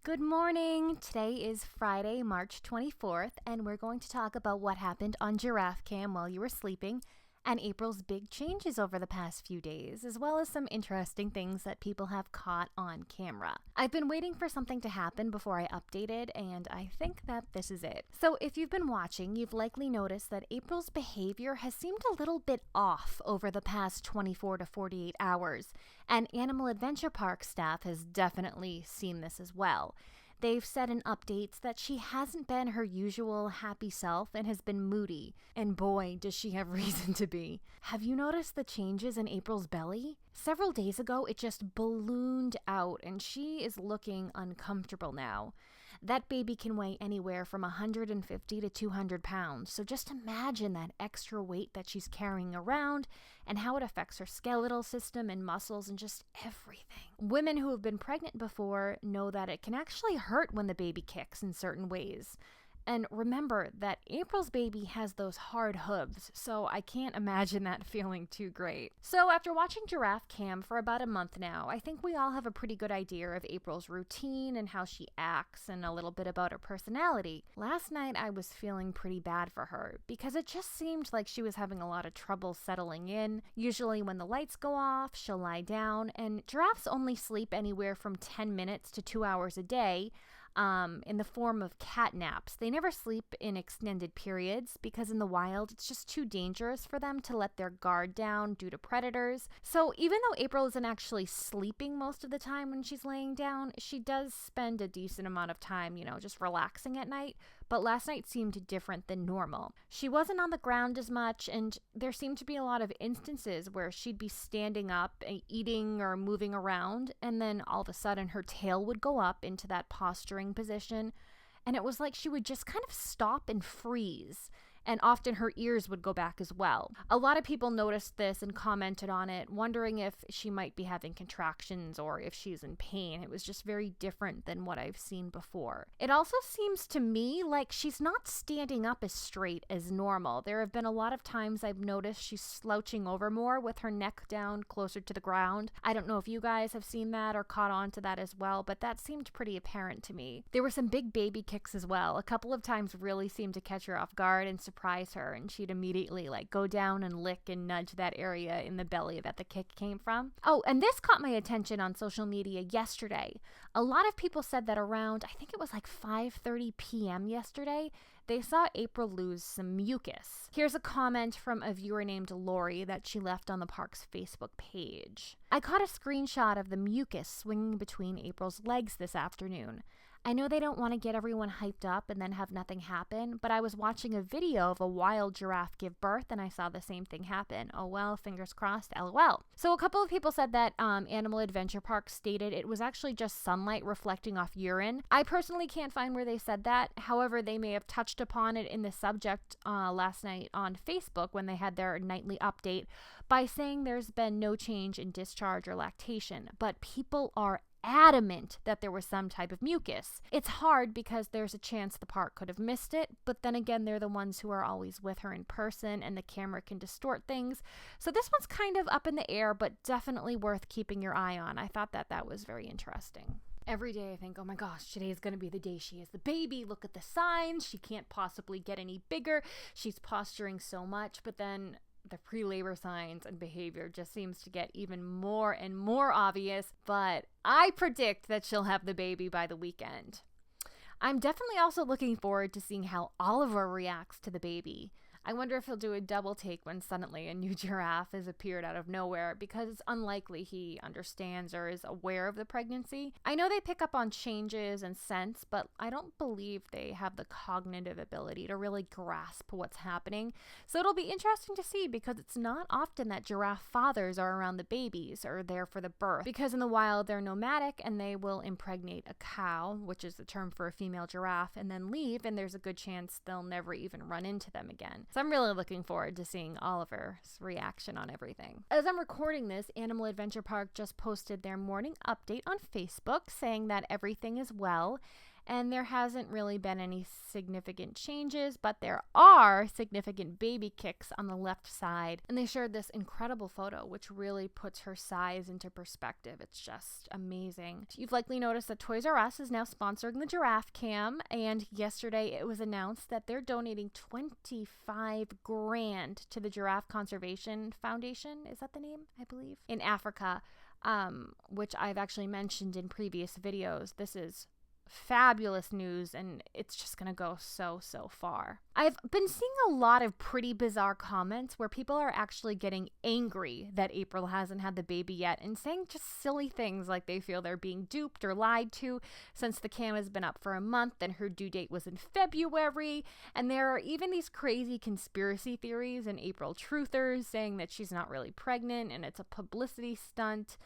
Good morning. Today is Friday, March 24th, and we're going to talk about what happened on Giraffe Cam while you were sleeping and April's big changes over the past few days, as well as some interesting things that people have caught on camera. I've been waiting for something to happen before I updated, and I think that this is it. So if you've been watching, you've likely noticed that April's behavior has seemed a little bit off over the past 24 to 48 hours, and Animal Adventure Park staff has definitely seen this as well. They've said in updates that she hasn't been her usual happy self and has been moody. And boy, does she have reason to be. Have you noticed the changes in April's belly? Several days ago, it just ballooned out and she is looking uncomfortable now. That baby can weigh anywhere from 150 to 200 pounds, so just imagine that extra weight that she's carrying around and how it affects her skeletal system and muscles and just everything. Women who have been pregnant before know that it can actually hurt when the baby kicks in certain ways. And remember that April's baby has those hard hooves, so I can't imagine that feeling too great. So after watching Giraffe Cam for about a month now, I think we all have a pretty good idea of April's routine and how she acts and a little bit about her personality. Last night I was feeling pretty bad for her because it just seemed like she was having a lot of trouble settling in. Usually when the lights go off, she'll lie down, and giraffes only sleep anywhere from 10 minutes to 2 hours a day. In the form of cat naps. They never sleep in extended periods because in the wild it's just too dangerous for them to let their guard down due to predators. So even though April isn't actually sleeping most of the time when she's laying down, she does spend a decent amount of time, just relaxing at night. But last night seemed different than normal. She wasn't on the ground as much, and there seemed to be a lot of instances where she'd be standing up, eating or moving around, and then all of a sudden her tail would go up into that posturing position, and it was like she would just kind of stop and freeze. And often her ears would go back as well. A lot of people noticed this and commented on it, wondering if she might be having contractions or if she's in pain. It was just very different than what I've seen before. It also seems to me like she's not standing up as straight as normal. There have been a lot of times I've noticed she's slouching over more with her neck down closer to the ground. I don't know if you guys have seen that or caught on to that as well, but that seemed pretty apparent to me. There were some big baby kicks as well. A couple of times really seemed to catch her off guard and surprise her, and she'd immediately go down and lick and nudge that area in the belly that the kick came from. Oh, and this caught my attention on social media yesterday. A lot of people said that around, I think it was 5:30 p.m. yesterday, they saw April lose some mucus. Here's a comment from a viewer named Lori that she left on the park's Facebook page. I caught a screenshot of the mucus swinging between April's legs this afternoon. I know they don't want to get everyone hyped up and then have nothing happen, but I was watching a video of a wild giraffe give birth and I saw the same thing happen. Oh well, fingers crossed, LOL. So a couple of people said that Animal Adventure Park stated it was actually just sunlight reflecting off urine. I personally can't find where they said that. However, they may have touched upon it in the subject last night on Facebook when they had their nightly update by saying there's been no change in discharge or lactation, but people are adamant that there was some type of mucus. It's hard because there's a chance the park could have missed it, but then again, they're the ones who are always with her in person and the camera can distort things. So this one's kind of up in the air, but definitely worth keeping your eye on. I thought that was very interesting. Every day I think, oh my gosh, today is going to be the day she has the baby. Look at the signs. She can't possibly get any bigger. She's posturing so much, but then the pre-labor signs and behavior just seems to get even more and more obvious, but I predict that she'll have the baby by the weekend. I'm definitely also looking forward to seeing how Oliver reacts to the baby. I wonder if he'll do a double take when suddenly a new giraffe has appeared out of nowhere, because it's unlikely he understands or is aware of the pregnancy. I know they pick up on changes and sense, but I don't believe they have the cognitive ability to really grasp what's happening. So it'll be interesting to see, because it's not often that giraffe fathers are around the babies or there for the birth, because in the wild they're nomadic and they will impregnate a cow, which is the term for a female giraffe, and then leave, and there's a good chance they'll never even run into them again. So I'm really looking forward to seeing Oliver's reaction on everything. As I'm recording this, Animal Adventure Park just posted their morning update on Facebook saying that everything is well and there hasn't really been any significant changes, but there are significant baby kicks on the left side. And they shared this incredible photo, which really puts her size into perspective. It's just amazing. You've likely noticed that Toys R Us is now sponsoring the Giraffe Cam, and yesterday it was announced that they're donating $25,000 to the Giraffe Conservation Foundation. Is that the name? I believe in Africa, which I've actually mentioned in previous videos. This is fabulous news, and it's just gonna go so far. I've been seeing a lot of pretty bizarre comments where people are actually getting angry that April hasn't had the baby yet and saying just silly things like they feel they're being duped or lied to since the cam has been up for a month and her due date was in February. And there are even these crazy conspiracy theories and April truthers saying that she's not really pregnant and it's a publicity stunt.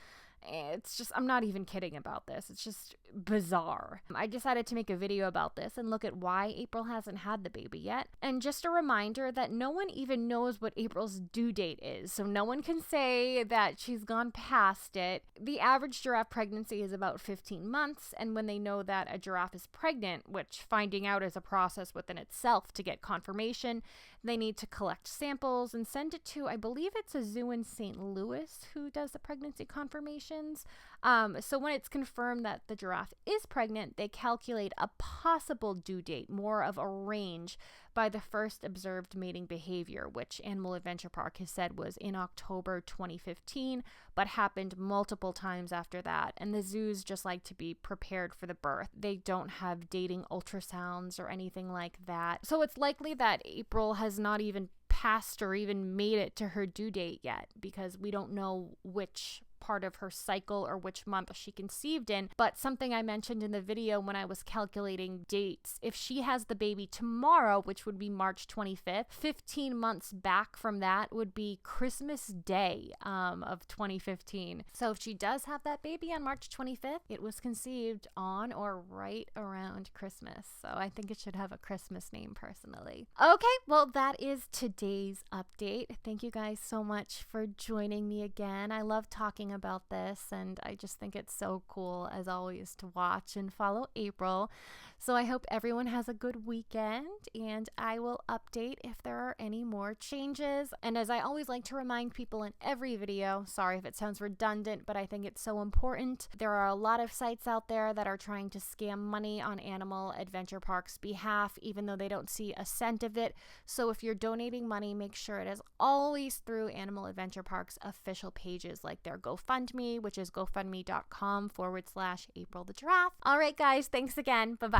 It's just, I'm not even kidding about this. It's just bizarre. I decided to make a video about this and look at why April hasn't had the baby yet. And just a reminder that no one even knows what April's due date is. So no one can say that she's gone past it. The average giraffe pregnancy is about 15 months. And when they know that a giraffe is pregnant, which finding out is a process within itself to get confirmation, they need to collect samples and send it to, I believe it's a zoo in St. Louis who does the pregnancy confirmations. So when it's confirmed that the giraffe is pregnant, they calculate a possible due date, more of a range, by the first observed mating behavior, which Animal Adventure Park has said was in October 2015, but happened multiple times after that. And the zoos just like to be prepared for the birth. They don't have dating ultrasounds or anything like that. So it's likely that April has not even passed or even made it to her due date yet, because we don't know which part of her cycle or which month she conceived in. But something I mentioned in the video when I was calculating dates, if she has the baby tomorrow, which would be March 25th, 15 months back from that would be Christmas Day of 2015. So if she does have that baby on March 25th, it was conceived on or right around Christmas. So I think it should have a Christmas name personally. Okay, well, that is today's update. Thank you guys so much for joining me again. I love talking about this, and I just think it's so cool as always to watch and follow April. So I hope everyone has a good weekend, and I will update if there are any more changes. And as I always like to remind people in every video, sorry if it sounds redundant, but I think it's so important, there are a lot of sites out there that are trying to scam money on Animal Adventure Park's behalf, even though they don't see a cent of it. So if you're donating money, make sure it is always through Animal Adventure Park's official pages, like their GoFundMe, which is gofundme.com/April the Giraffe. All right, guys, thanks again. Bye-bye.